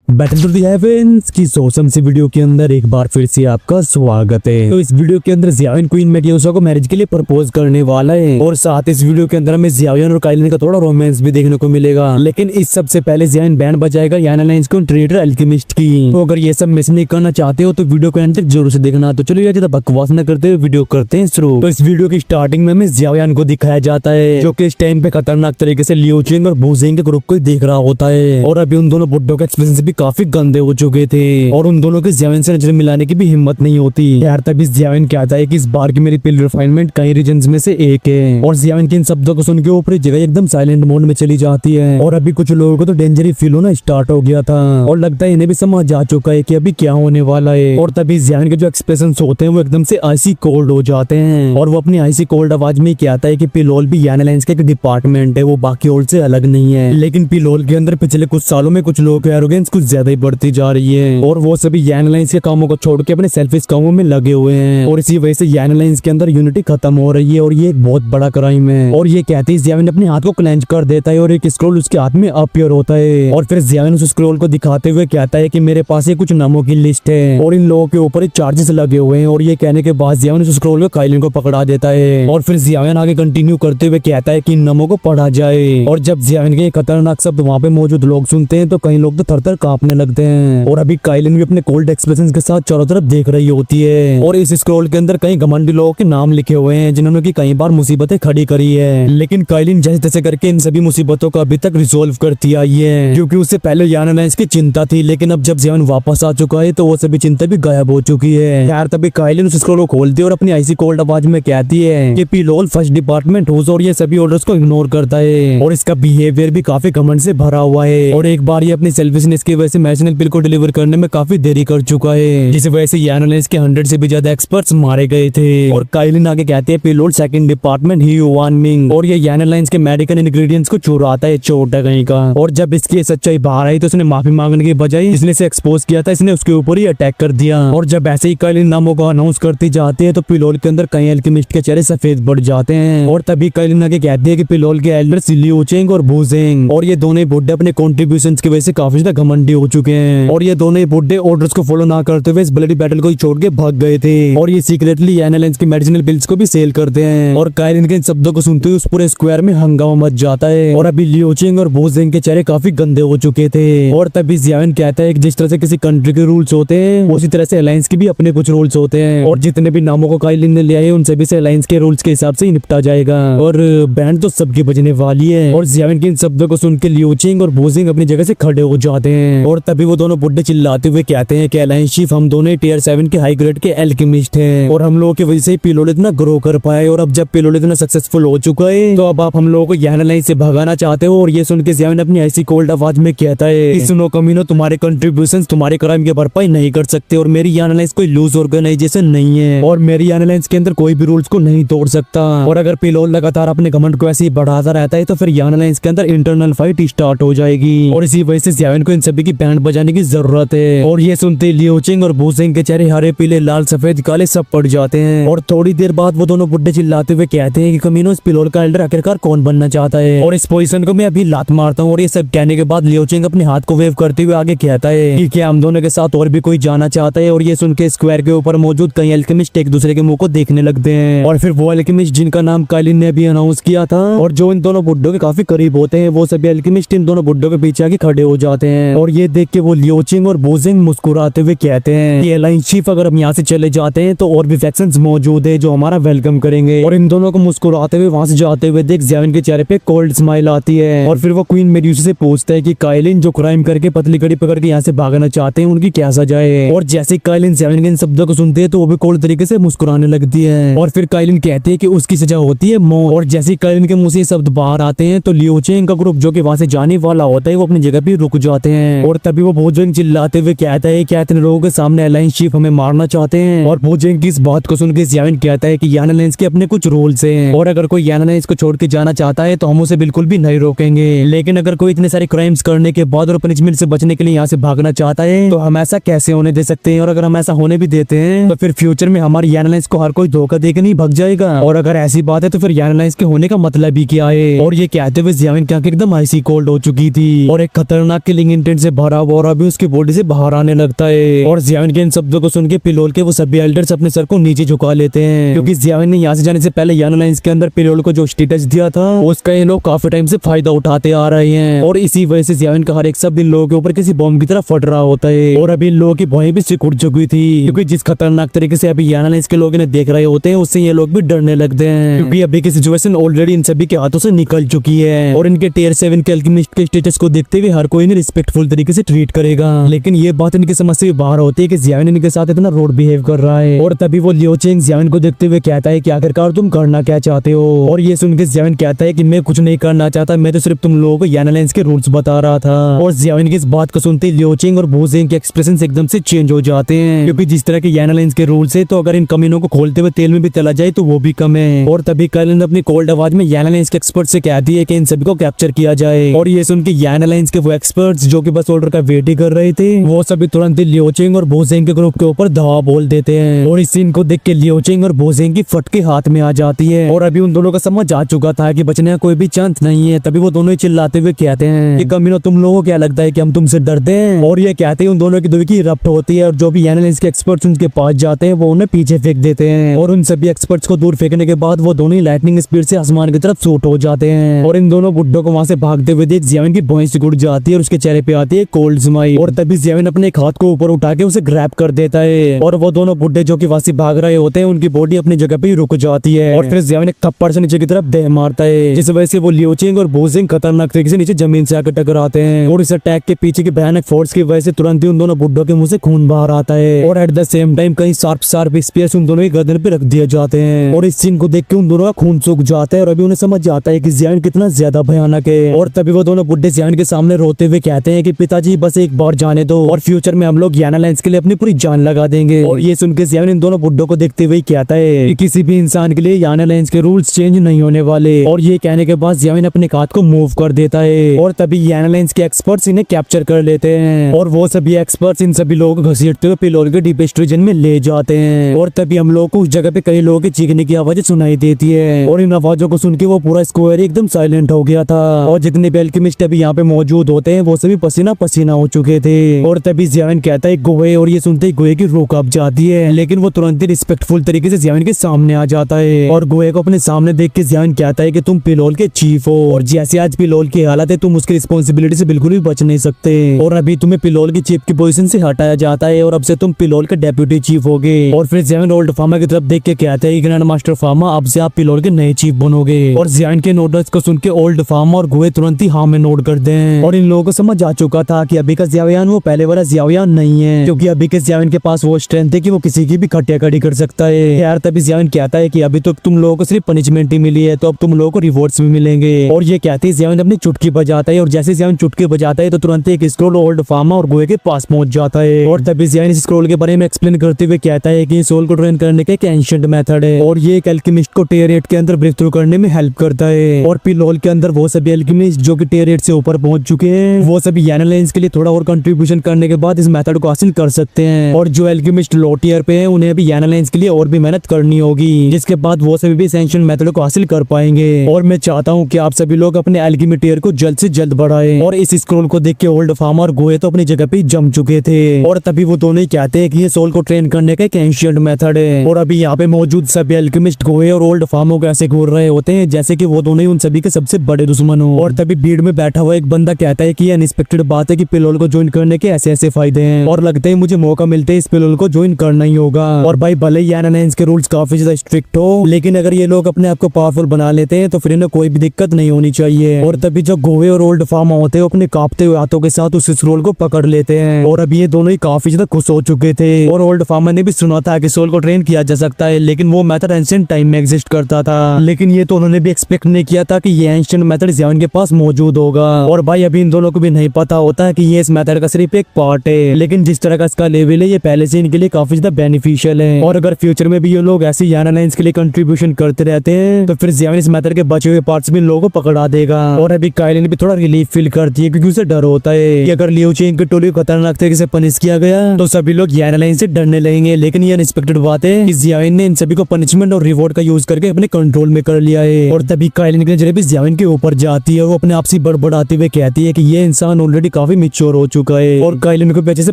Battle to the heavens की सोसम सी video के अंदर एक बार फिर से आपका स्वागत है। तो इस वीडियो के अंदर जियाविन क्वीन मेड्यूसा को मैरिज के लिए प्रपोज करने वाला है और साथ इस वीडियो के अंदर हमें जियाविन और काइलिन का थोड़ा रोमांस भी देखने को मिलेगा। लेकिन इस सबसे पहले जियाविन बैंड बजाएगा याना लाइंस को ट्रेडर अल्केमिस्ट की। तो अगर ये सब मिस नहीं करना चाहते हो तो वीडियो को एंड तक जरूर से देखना। तो चलो यार ज्यादा बकवास न करते हुए वीडियो करते हैं शुरू। तो इस वीडियो की स्टार्टिंग में हमें जियाविन को दिखाया जाता है जो कि इस टाइम पे खतरनाक तरीके से लियो चिंग और बूजिंग के ग्रुप को देख रहा होता है और अभी उन दोनों बुड्ढों के एक्सप्रेशन भी काफी गंदे हो चुके थे और उन दोनों के जियाविन से नजर मिलाने की भी हिम्मत नहीं होती यार। तभी जियाविन कहता है कि इस बार की मेरी पहली रिफाइनमेंट कई रीजन्स में से एक है और जियाविन के इन शब्दों को सुन के ऊपरी जगह एकदम साइलेंट मोड में चली जाती है और अभी कुछ लोगों को तो डेंजरी फील होना स्टार्ट हो गया था और लगता है इन्हें भी समझ आ चुका है कि अभी क्या होने वाला है। और तभी जियाविन के जो एक्सप्रेशन होते हैं वो एकदम से आइसी कोल्ड हो जाते हैं और वो अपनी आइसी कोल्ड आवाज में कहता है कि पिलोल भी याना लाइंस का एक डिपार्टमेंट है, वो बाकी और से अलग नहीं है। लेकिन पिलोल के अंदर पिछले कुछ सालों में कुछ लोगों की एरोगेंस कुछ ज्यादा ही बढ़ती जा रही है और वो सभी याना लाइंस के कामों को छोड़ के अपने सेल्फिश कामों में लगे हुए हैं और इसी वजह से याना लाइंस के अंदर यूनिटी खत्म हो रही है और ये एक बहुत बड़ा क्राइम है। और ये कहते ही जियाविन अपने हाथ को क्लेंच कर देता है और एक स्क्रोल उसके हाथ में अपीयर होता है और फिर जियाविन उस स्क्रोल को दिखाते हुए कहता है कि मेरे पास ये कुछ नामों की लिस्ट है और इन लोगों के ऊपर चार्जेस लगे हुए हैं। और ये कहने के बाद जियाविन उस स्क्रोल में काइलिन को पकड़ा देता है और फिर जियाविन आगे कंटिन्यू करते हुए कहता है कि इन नामों को पढ़ा जाए। और जब जियाविन के खतरनाक शब्द वहाँ पे मौजूद लोग सुनते हैं तो कई लोग तो थर थर कांपने लगते हैं और अभी काइलिन भी अपने कोल्ड एक्सप्रेशन के साथ चारों तरफ देख रही होती है और इस स्क्रोल के अंदर कई घमंडी लोगों के नाम लिखे हुए हैं जिन्होंने की कई बार मुसीबतें खड़ी करी है। लेकिन काइलिन जैसे तैसे करके इन सभी मुसीबतों को अभी तक रिजोल्व करती आई है क्योंकि उससे पहले याना लाइंस की चिंता थी, लेकिन अब जब जियाविन वापस आ चुका है तो वो सभी चिंता भी गायब हो चुकी है यार। तभी काइलिन उस स्क्रोल को खोलती है और अपनी आइसी कोल्ड आवाज में कहती है कि पिलोल फर्स्ट डिपार्टमेंट हो और ये सभी ऑर्डर्स को इग्नोर करता है और इसका बिहेवियर भी काफी घमंड से भरा हुआ है और एक बार ये अपनी सेल्फिशनेस की वजह से मैशनल पिल को डिलीवर करने में काफी देरी कर चुका है जिस वजह से याना लाइंस के 100 से भी ज्यादा एक्सपर्ट्स मारे गए थे। और काइलिन आगे कहते हैं पिलोल सेकंड डिपार्टमेंट ही वार्निंग और ये याना लाइंस के मेडिकल इंग्रेडिएंट्स को चुराता है छोटा कहीं का। और जब इसकी सच्चाई बाहर आई तो उसने माफी मांगने की बजाय इसने से एक्सपोज किया था, इसने उसके ऊपर ही अटैक कर दिया। और जब ऐसे ही काइलिन नामों को अनाउंस करती जाती है तो पिलोल के अंदर कई अल्केमिस्ट के चेहरे सफेद बढ़ जाते हैं और तभी काइलिन आगे कहती है कि पिलोल के एल्डर्स लियो चिंग और बूजिंग और ये दोनों बुड्ढे अपने कॉन्ट्रीब्यूशंस की वजह से काफी ज्यादा घमंडी हो चुके हैं और ये दोनों बुड्ढे ऑर्डर्स को फॉलो ना करते हुए इस ब्लडी बैटल को छोड़ के भाग गए थे और ये सीक्रेटली याना लाइंस की मेडिसिनल बिल्स को भी सेल करते हैं। और काइलिन के इन शब्दों को सुनते हुए उस पूरे स्क्वायर में हंगामा मच जाता है और अभी लियो चिंग और बूजिंग के चेहरे काफी गंदे हो चुके थे। और तभी जियाविन कहता है कि जिस तरह से किसी कंट्री के रूल्स होते हैं उसी तरह से अलायंस के भी अपने कुछ रूल्स होते हैं और जितने भी नामों को काइलिन ने लिया है उन सभी से अलायंस के रूल्स के हिसाब से ही निपटा जाएगा और बैंड तो सबकी बजने वाली है। और जियाविन के इन शब्दों को सुन के लियो चिंग और बूजिंग अपनी जगह से खड़े हो जाते हैं और तभी वो दोनों बुड्ढे चिल्लाते हुए कहते हैं कि अलायंस चीफ हम दोनों टियर 7 के हाई ग्रेड के एल्केमिस्ट हैं और हम लोगों की वजह से पिलोल इतना ग्रो कर पाए और अब जब पिलोल इतना सक्सेसफुल हो चुका है तो अब आप हम लोगों को याना लाइंस से भगाना चाहते हो। और ये सुन के जियाविन अपनी ऐसी कोल्ड आवाज में कहता है कि सुनो कमीनो, तुम्हारे कंट्रीब्यूशंस तुम्हारे क्राइम की भरपाई नहीं कर सकते और मेरी याना लाइंस कोई लूज ऑर्गेनाइजेशन नहीं है और मेरी याना लाइंस के अंदर कोई भी रूल्स को नहीं तोड़ सकता। और अगर पिलोल लगातार अपने घमंड को ऐसे ही बढ़ाता रहता है तो फिर याना लाइंस के अंदर इंटरनल फाइट स्टार्ट हो जाएगी और इसी वजह से जियाविन को इन सभी की बैंड बजाने की जरूरत है। और ये सुनते लियो चिंग और बूजिंग के चेहरे हरे पीले लाल सफेद काले सब पड़ जाते हैं और थोड़ी देर बाद वो दोनों बुड्ढे चिल्लाते हुए कहते हैं कि कमीनो इस पिलोल का एल्डर आखिरकार कौन बनना चाहता है और इस पोजीशन को मैं अभी लात मारता हूँ। और ये सब कहने के बाद लियो चिंग अपने हाथ को वेव करते हुए आगे कहता है कि क्या हम दोनों के साथ और भी कोई जाना चाहता है। और ये सुन के स्क्वायर के ऊपर मौजूद कई एल्केमिस्ट एक दूसरे के मुंह को देखने लगते हैं और फिर वो एल्केमिस्ट जिनका नाम काइलिन ने भी अनाउंस किया था और जो इन दोनों बुड्ढों के काफी करीब होते हैं वो सभी एल्केमिस्ट इन दोनों बुड्ढों के पीछे आके खड़े हो जाते हैं। और ये देख के वो लियो चिंग और बूजिंग मुस्कुराते हुए कहते हैं कि अलायंस चीफ अगर हम यहाँ से चले जाते हैं तो और भी फैक्शंस मौजूद है जो हमारा वेलकम करेंगे। और इन दोनों को मुस्कुराते हुए वहां से जाते हुए देख जियाविन के चेहरे पे कोल्ड स्माइल आती है और फिर वो क्वीन मेड्यूसा से पूछता है कि काइलिन जो क्राइम करके पतली कड़ी पकड़ के यहाँ से भागना चाहते हैं उनकी क्या सजा है। और जैसे काइलिन जियाविन के इन शब्दों को सुनते हैं तो वो भी कोल्ड तरीके से मुस्कुराने लगती है और फिर काइलिन कहते हैं कि उसकी सजा होती है मौत। और जैसे काइलिन के मुंह से शब्द बाहर आते हैं तो लियो चिंग का ग्रुप जो कि वहां से जाने वाला होता है वो अपनी जगह पे रुक जाते हैं और तभी वो बूजिंग चिल्लाते हुए कहता है क्या इतने लोगों के सामने अलायंस चीफ हमें मारना चाहते हैं। और बूजिंग की इस बात को सुन के जियाविन कहता है कि याना लाइंस के अपने कुछ रूल्स हैं और अगर कोई याना लाइंस को छोड़ के जाना चाहता है तो हम उसे बिल्कुल भी नहीं रोकेंगे, लेकिन अगर कोई इतने सारे क्राइम्स करने के बाद और पनिशमेंट से बचने के लिए यहाँ से भागना चाहता है तो हम ऐसा कैसे होने दे सकते हैं। और अगर हम ऐसा होने भी देते हैं तो फिर फ्यूचर में हमारी याना लाइंस को हर कोई धोखा देके नहीं भाग जाएगा और अगर ऐसी बात है तो फिर याना लाइंस के होने का मतलब ही क्या है। और ये कहते हुए जियाविन की आंखें एकदम आइसी कोल्ड हो चुकी थी और एक खतरनाक किलिंग इंटेंट से भरा हुआ और भी उसकी बॉडी से बाहर आने लगता है। और जियाविन के इन शब्दों को सुन के पिलोल के वो सभी एल्डर्स अपने सर को नीचे झुका लेते हैं, क्योंकि जियाविन ने यहाँ से जाने से पहले याना लाइंस के अंदर पिलोल को जो स्टेटस दिया था उसका ये लोग काफी टाइम से फायदा उठाते आ रहे हैं। और इसी वजह से जियाविन का हर एक शब्द इन लोगों के ऊपर किसी बॉम्ब की तरह फट रहा होता है। और अभी इन लोगों की भौएं भी सिकुड़ चुकी थी, क्योंकि जिस खतरनाक तरीके से अभी याना लाइंस के लोग इन्हें देख रहे होते हैं उससे ये लोग भी डरने लगते हैं, क्योंकि अभी की सिचुएशन ऑलरेडी इन सभी के हाथों से निकल चुकी है। और इनके टियर 7 के अल्केमिस्ट के स्टेटस को देखते हुए हर कोई इन्हें रिस्पेक्टफुल तरीके से ट्रीट करेगा। लेकिन ये बात इनकी समझ से बाहर होती है कि जियाविन इनके साथ इतना रोड बिहेव कर रहा है। और तभी वो लियो चेंग जियाविन को देखते हुए कहता है कि आखिरकार तुम करना क्या चाहते हो। और ये सुन के जियाविन कहता है कि मैं कुछ नहीं करना चाहता, मैं तो सिर्फ तुम लोगों को याना लाइंस के रूल्स बता रहा था। और जियाविन की इस बात को सुनते लियो चेंग और बो जेंग के एक्सप्रेशन एकदम से चेंज हो जाते हैं, क्योंकि जिस तरह के याना लाइंस के रूल्स है तो अगर इन कमीनों को खोलते हुए तेल में भी तला जाए तो वो भी कम है। और तभी कर्लिन अपनी कोल्ड आवाज में याना लाइंस के एक्सपर्ट से कहती है कि इन सभी को कैप्चर किया जाए। और ये सुन के याना लाइंस के वो एक्सपर्ट्स जो कि बस ऑर्डर का वेट ही कर रहे थे वो सभी तुरंत ही लियो चेंग और बो जेंग के ग्रुप के ऊपर धावा बोल देते हैं। और इस सीन को देख के लियो चेंग और बो जेंग की फटके हाथ में आ जाती है। और अभी उन दोनों का समझ आ चुका था कि बचने का कोई भी चांस नहीं है। तभी वो दोनों ही चिल्लाते हुए कहते हैं कि कमीनो तुम लोगों को क्या लगता है कि हम तुमसे डरते हैं। और ये कहते हैं उन दोनों की दुई की रफ्ट होती है और जो भी याना लाइंस के एक्सपर्ट्स उनके पास जाते हैं वो उन्हें पीछे फेंक देते हैं। और उन सभी एक्सपर्ट्स को दूर फेंकने के बाद वो दोनों ही लाइटनिंग स्पीड से आसमान की तरफ शूट हो जाते हैं। और इन दोनों बुड्ढों को वहां से भागते हुए देख जियाविन की भौएं सिकुड़ जाती है और उसके चेहरे पे आती है कोल्ड स्माइल। और तभी जियाविन अपने एक हाथ को ऊपर उठा के उसे ग्रैब कर देता है। और वो दोनों बुड्ढे जो कि वहां से भाग रहे होते हैं उनकी बॉडी अपनी जगह पे ही रुक जाती है। और फिर जियाविन एक थप्पड़ से नीचे की तरफ देह मारता है, जिस वजह से वो लियो चेंग और बो जेंग खतरनाक तरीके से नीचे जमीन से आकर टकराते हैं। और इस अटैक के पीछे की भयानक फोर्स की वजह से तुरंत ही उन दोनों बुड्ढों के मुंह से खून बाहर आता है। और एट द सेम टाइम कई शार्प स्पीयर्स उन दोनों की गर्दन पे रख दिए जाते हैं। और इस सीन को देख के उन दोनों का खून सूख जाता है और अभी उन्हें समझ आता है कि जियाविन कितना ज्यादा भयानक है। और तभी वो दोनों बुड्ढे जियाविन के सामने रोते हुए कहते हैं कि पिताजी बस एक बार जाने दो और फ्यूचर में हम लोग याना लाइंस के लिए अपनी पूरी जान लगा देंगे। और ये सुन के जियाविन इन दोनों बुड्ढों को देखते हुए कहता है कि किसी भी इंसान के लिए याना लाइंस के रूल्स चेंज नहीं होने वाले। और ये कहने के बाद जियाविन अपने हाथ को मूव कर देता है और तभी याना लाइंस के एक्सपर्ट्स इन्हें कैप्चर कर लेते हैं। और वो सभी एक्सपर्ट्स इन सभी लोगों को घसीटते हुए पिलोल के डीपेस्ट रीजन में ले जाते हैं। और तभी हम लोग को उस जगह पे कई लोगों के चीखने की आवाजें सुनाई देती है। और इन आवाजों को सुन के वो पूरा स्क्वायर एकदम साइलेंट हो गया था। और जितने भी अल्केमिस्ट अभी यहाँ पे मौजूद होते हैं वो सभी पसीना पसीना हो चुके थे। और तभी जियाविन कहता है गोहे, और ये सुनते ही गोहे की रूह कांप जाती है, लेकिन वो तुरंत ही रिस्पेक्टफुल तरीके से जियाविन के सामने आ जाता है। और गोहे को अपने सामने देख के जियाविन कहता है कि तुम पिलोल के चीफ हो और जैसे आज पिलोल की हालत है तुम उसकी रिस्पॉन्सिबिलिटी से बिल्कुल भी बच नहीं सकते। और अभी तुम्हें पिलोल की चीफ की पोजीशन से हटाया जाता है और अब से तुम पिलोल के डेप्यूटी चीफ होगे। और फिर जियाविन ओल्ड फार्मा की तरफ देख के कहता है ग्रैंड मास्टर फार्मा अब से आप पिलोल के नए चीफ बनोगे। और जियाविन के नोट्स को सुन के ओल्ड फार्मा और गोहे तुरंत ही हाँ में नोट करते हैं। और इन लोगों को समझ आ चुका था कि अभी का जियाविन वो पहले वाला जियाविन नहीं है, क्योंकि अभी के जियाविन के पास वो स्ट्रेंथ है कि वो किसी की भी खटिया खड़ी कर सकता है। यार तभी जियाविन कहता है कि अभी तो तुम लोगों को सिर्फ पनिशमेंट ही मिली है तो अब तुम लोगों को रिवॉर्ड्स भी मिलेंगे। और ये कहते हैं जियाविन अपनी चुटकी बजाता है और जैसे जियाविन चुटकी बजाता है तो तुरंत एक स्क्रोल ओल्ड फार्मा और गोहे के पास पहुंच जाता है। और तभी जियाविन इस स्क्रोल के बारे में एक्सप्लेन करते हुए कहता है कि सोल को ट्रेन करने का एक एंशिएंट मेथड है और ये एक अल्केमिस्ट को टियर 8 के अंदर ब्रेक थ्रू करने में हेल्प करता है। और पिलोल के अंदर वो सभी अल्केमिस्ट जो कि टियर 8 से ऊपर पहुंच चुके हैं वो सभी याना लाइंस के लिए थोड़ा और कंट्रीब्यूशन करने के बाद इस मेथड को हासिल कर सकते हैं। और जो अल्केमिस्ट लो टियर पे हैं उन्हें भी याना लाइंस के लिए और भी मेहनत करनी होगी, जिसके बाद वो सभी भी इस एंशिएंट मेथड को हासिल कर पाएंगे। और मैं चाहता हूँ कि आप सभी लोग अपने अल्केमी टियर को जल्द से जल्द बढ़ाएं। और इस स्क्रोल को देख के ओल्ड फार्मा और गोहे तो अपनी जगह पे जम चुके थे। और तभी वो दोनों ही कहते हैं कि ये सोल को ट्रेन करने का एक एंशिएंट मेथड है। और अभी यहाँ पे मौजूद सभी अल्केमिस्ट गोहे और ओल्ड फार्मा को ऐसे घूर रहे होते हैं जैसे कि वो दोनों ही उन सभी के सबसे बड़े दुश्मन हो। और तभी भीड़ में बैठा हुआ एक बंदा कहता है कि ये अनएक्सपेक्टेड बात है कि पिलोल को ज्वाइन करने के ऐसे ऐसे फायदे हैं और लगता है मुझे मौका मिलते है इस पिलोल को ज्वाइन करना ही होगा। और भाई भले ही याना लाइंस के रूल्स काफी ज्यादा स्ट्रिक्ट हो, लेकिन अगर ये लोग अपने आप को पावरफुल बना लेते हैं तो फिर इन्हें कोई भी दिक्कत नहीं होनी चाहिए। और तभी जो गोहे और ओल्ड फार्मा होते हैं अपने कांपते हुए हाथों के साथ उस स्क्रोल को पकड़ लेते हैं। और अभी ये दोनों ही काफी ज्यादा खुश हो चुके थे। और ओल्ड फार्मा ने भी सुना था कि सोल को ट्रेन किया जा सकता है, लेकिन वो मेथड एंशिएंट टाइम में एग्जिस्ट करता था। लेकिन ये तो उन्होंने भी एक्सपेक्ट नहीं किया था कि ये एंशिएंट मेथड जियाविन के पास मौजूद होगा। और भाई अभी इन दोनों को भी नहीं पता होता कि ये इस मेथड का सिर्फ एक पार्ट है, लेकिन जिस तरह का इसका लेवल है ये पहले से इनके लिए काफी ज्यादा बेनिफिशियल है। और अगर फ्यूचर में भी ये लोग ऐसे याना लाइंस के लिए कंट्रीब्यूशन करते रहते हैं तो फिर जियाविन इस मेथड के बचे हुए पार्ट्स भी इन लोगों को पकड़ा देगा। और अभी काइलिन भी थोड़ा रिलीफ फील करती है क्योंकि उसे डर होता है कि अगर लियो चेंग की टोली को खतरनाक तरीके से पनिश किया गया तो सभी लोग याना लाइंस से डरने लगेंगे। लेकिन ये अनएक्सपेक्टेड बात है कि जियाविन ने इन सभी को पनिशमेंट और रिवॉर्ड का यूज करके अपने कंट्रोल में कर लिया है। और तभी काइलिन की नजरें भी जियाविन के ऊपर जाती है और वो अपने आप से बड़बड़ाते हुए कहती है कि ये इंसान ऑलरेडी काफी काफी मिच्योर हो चुका है और काइलिन को भी अच्छे से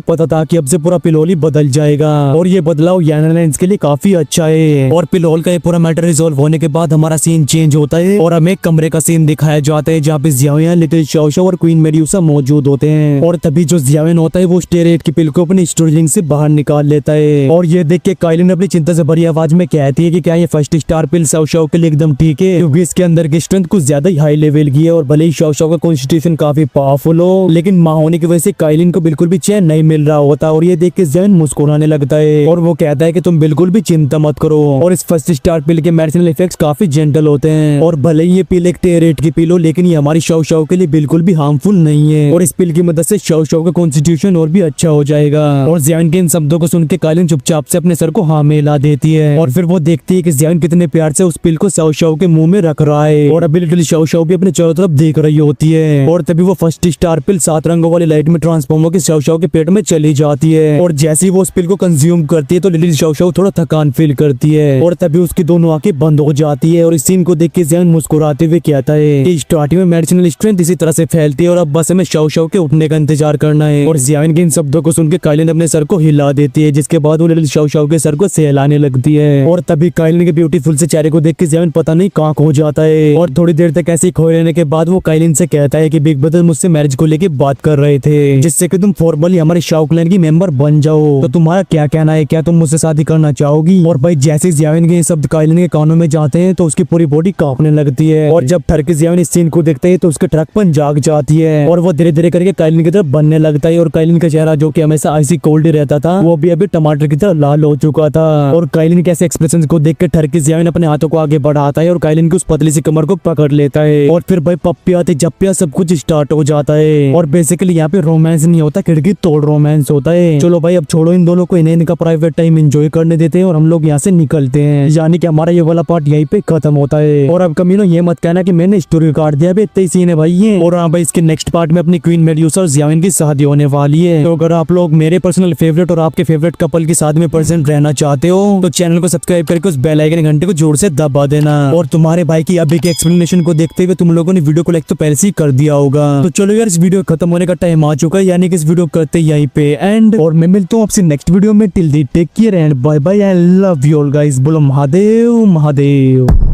पता था कि अब से पूरा पिलोल ही बदल जाएगा और ये बदलाव याना लाइंस के लिए काफी अच्छा है। और पिलोल का ये पूरा मैटर रिजोल्व होने के बाद हमारा सीन चेंज होता है और हमें एक कमरे का सीन दिखाया जाता है जहाँ पे जियाओयान, लिटिल शाओ शाओ और क्वीन मेड्यूसा मौजूद होते हैं। और तभी जो जियाओयान होता है वो स्टेरेट की पिल को अपनी स्टोरेज से बाहर निकाल लेता है और ये देख के काइलिन अपनी चिंता से भरी आवाज में कहती है कि क्या ये फर्स्ट स्टार पिल शाओ शाओ के लिए एकदम ठीक है, क्योंकि इसके अंदर की स्ट्रेंथ कुछ ज्यादा ही हाई लेवल की है और भले ही शाओ शाओ का कॉन्स्टिट्यूशन काफी पावरफुल हो, लेकिन माँ होने की वजह से काइलिन को बिल्कुल भी चैन नहीं मिल रहा होता। और ये देख के जियाओयान मुस्कुराने लगता है और वो कहता है कि तुम बिल्कुल भी चिंता मत करो और इस फर्स्ट स्टार पिल के मेडिसिनल इफेक्ट्स काफी जेंटल होते हैं और भले ही ये पिल एक टेरेट की पिल हो, लेकिन ये हमारी शाओ शाओ के लिए बिल्कुल भी हार्मफुल नहीं है और इस पिल की मदद से शाओ शाओ का कॉन्स्टिट्यूशन और भी अच्छा हो जाएगा। और जियाओयान के इन शब्दों को सुन के काइलिन चुपचाप से अपने सर को हाँ में हिला देती है और फिर वो देखती है कि जियाओयान कितने प्यार से उस पिल को शाओ शाओ के मुंह में रख रहा है और अभी लिटिल शाओ शाओ भी अपने चारों तरफ देख रही होती है। और तभी वो फर्स्ट स्टार पिल 7 रंगों वाली लाइट में ट्रांसफॉर्म होकर शाओ शाओ के पेट में चली जाती है और जैसे ही वो उस पिल को कंज्यूम करती है तो लिटिल शाओ शाओ थोड़ा थकान फील करती है और तभी उसकी दोनों आंखें बंद हो जाती है। और इस सीन को देख के जियाओयान मुस्कुराते हुए कहता है कि स्टार्टिंग में मेडिसिनल स्ट्रेंथ इसी तरह से फैलती है और अब बस हमें शाओ शाओ के उठने का इंतजार करना है। और जियाओयान के इन शब्दों को सुन के काइलिन अपने सर को हिला देती है, जिसके बाद वो लिटिल शाओ शाओ के सर को सहलाने लगती है और तभी काइलिन के ब्यूटीफुल से चेहरे को देख के जियाओयान पता नहीं कहाँ खो जाता है। और थोड़ी देर तक ऐसे ही खोए रहने के बाद वो काइलिन से कहता है कि बिग ब्रदर मुझसे मैरिज को लेके बात कर रहे थे जिससे कि तुम फॉर्मली हमारे शाओ क्लैन की मेंबर बन जाओ, तो तुम्हारा क्या कहना है, क्या तुम मुझसे शादी करना चाहोगी। और भाई जैसे जियाओयान के ये शब्द काइलिन के कानों में जाते हैं तो उसकी पूरी बॉडी कांपने लगती है और जब ठर के जियाओयान इस सीन को देखते हैं तो उसके ट्रकपन जाग जाती है और वो धीरे धीरे करके काइलिन की तरफ बनने लगता है और काइलिन का चेहरा जो कि हमेशा आइसी कोल्ड ही रहता था वो भी अभी टमाटर की तरह लाल हो चुका था। और काइलिन के ऐसे एक्सप्रेशन को देख के ठर के जियाओयान अपने हाथों को आगे बढ़ाता है और काइलिन की उस पतली सी कमर को पकड़ लेता है और फिर भाई पप्पिया जप्पिया सब कुछ स्टार्ट हो जाता है। और बेसिकली यहाँ पे रोमांस नहीं होता, खिड़की तोड़ रोमांस होता है। चलो भाई अब छोड़ो इन दोनों को, इन्हें इनका प्राइवेट टाइम एंजॉय करने देते हैं और हम लोग यहाँ से निकलते हैं, यानी कि हमारा ये वाला पार्ट यहीं पे खत्म होता है। और अब कमीनो ये मत कहना कि मैंने स्टोरी काट दिया, इतने ही सीन है भाई ये। और हाँ भाई इसके नेक्स्ट पार्ट में अपनी क्वीन मेड्यूसा और जियाओयान की शादी होने वाली है, तो अगर आप लोग मेरे पर्सनल फेवरेट और आपके फेवरेट कपल की शादी में प्रेजेंट रहना चाहते हो तो चैनल को सब्सक्राइब करके उस बेल आइकन घंटे को जोर से दबा देना। और तुम्हारे भाई की अभी के एक्सप्लेनेशन को देखते हुए तुम लोगों ने वीडियो को लाइक तो पहले से ही कर दिया होगा। तो चलो यार इस वीडियो खत्म होने का टाइम आ चुका है, यानी कि इस वीडियो करते यहीं पे एंड। और मैं मिलता हूँ आपसे नेक्स्ट वीडियो में, till the take care and bye bye, I love you all guys. बोलो महादेव महादेव।